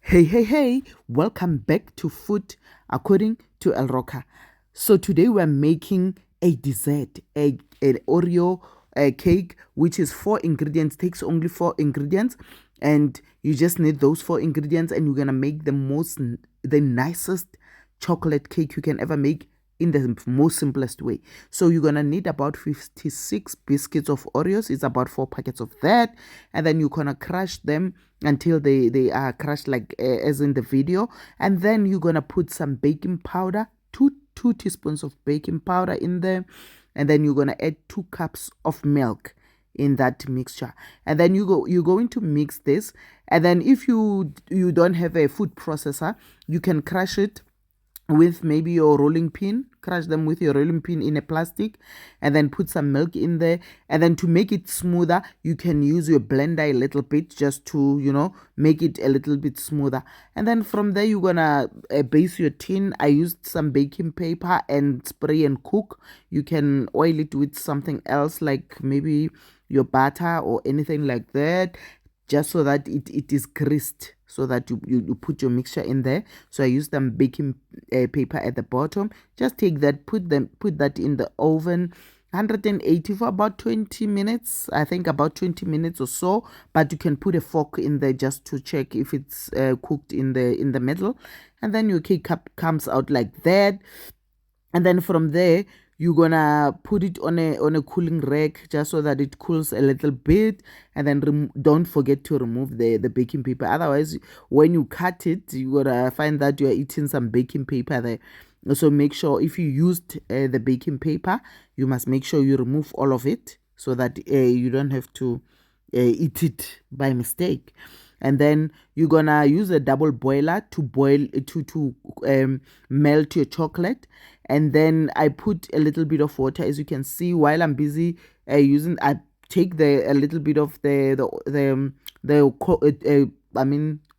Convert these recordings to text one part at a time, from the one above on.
Hey, welcome back to Food According to El Roca. So today we're making a dessert, an Oreo cake, which is 4 ingredients, takes only 4 ingredients, and you just need those 4 ingredients, and you're gonna make the nicest chocolate cake you can ever make in the most simplest way. So you're gonna need about 56 biscuits of Oreos. It's about 4 packets of that, and then you're gonna crush them until they are crushed like as in the video, and then you're gonna put some baking powder, two teaspoons of baking powder in there, and then you're gonna add 2 cups of milk in that mixture, and then you're going to mix this. And then if you don't have a food processor, you can crush it with maybe your rolling pin. Crush them with your rolling pin in a plastic, and then put some milk in there. And then to make it smoother, you can use your blender a little bit, just to make it a little bit smoother. And then from there, you're gonna base your tin. I used some baking paper and spray and cook. You can oil it with something else, like maybe your butter or anything like that, just so that it is greased, so that you put your mixture in there. So I used some baking paper at the bottom. Just take that, put that in the oven, 180 for about 20 minutes, I think about 20 minutes or so. But you can put a fork in there just to check if it's cooked in the middle. And then your cake comes out like that. And then from there, you're gonna put it on a cooling rack, just so that it cools a little bit. And then don't forget to remove the baking paper. Otherwise, when you cut it, you're gonna find that you're eating some baking paper there. So make sure, if you used the baking paper, you must make sure you remove all of it, so that you don't have to eat it by mistake. And then you're gonna use a double boiler to boil to melt your chocolate. And then I put a little bit of water, as you can see. While I'm busy I take a little bit of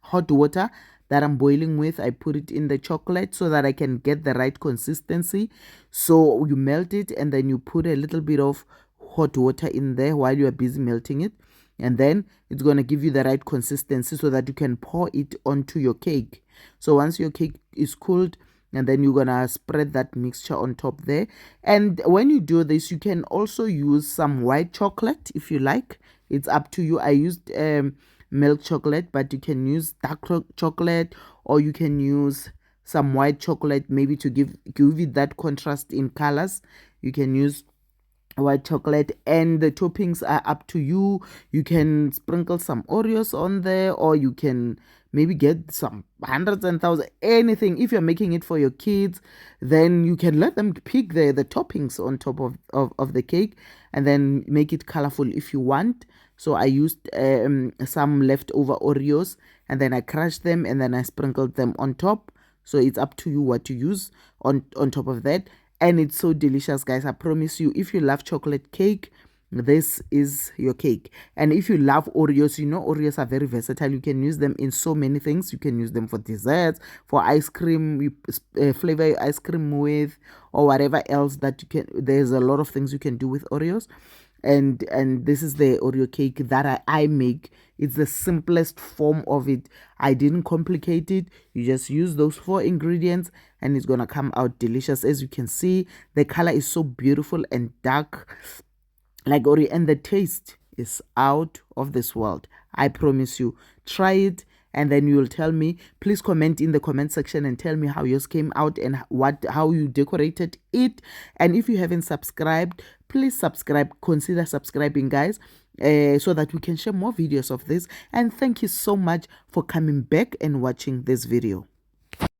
hot water that I'm boiling with. I put it in the chocolate so that I can get the right consistency. So you melt it, and then you put a little bit of hot water in there while you are busy melting it. And then it's going to give you the right consistency, so that you can pour it onto your cake. So once your cake is cooled, and then you're going to spread that mixture on top there. And when you do this, you can also use some white chocolate if you like. It's up to you. I used milk chocolate, but you can use dark chocolate, or you can use some white chocolate, maybe to give it that contrast in colors. You can use white chocolate, and the toppings are up to you. You can sprinkle some Oreos on there, or you can maybe get some hundreds and thousands, anything. If you're making it for your kids, then you can let them pick the toppings on top of the cake, and then make it colorful if you want. So I used some leftover Oreos, and then I crushed them, and then I sprinkled them on top. So it's up to you what to use on top of that. And it's so delicious, guys. I promise you, if you love chocolate cake, this is your cake. And if you love Oreos, Oreos are very versatile. You can use them in so many things. You can use them for desserts, for ice cream. You flavor your ice cream with, or whatever else that you can. There's a lot of things you can do with Oreos. And this is the Oreo cake that I make. It's the simplest form of it. I didn't complicate it. You just use those 4 ingredients, and it's gonna come out delicious. As you can see, the color is so beautiful and dark, like Oreo, and the taste is out of this world. I promise you. Try it, and then you'll tell me. Please comment in the comment section and tell me how yours came out, and how you decorated it. And if you haven't subscribed, please subscribe. Consider subscribing, guys, so that we can share more videos of this. And thank you so much for coming back and watching this video.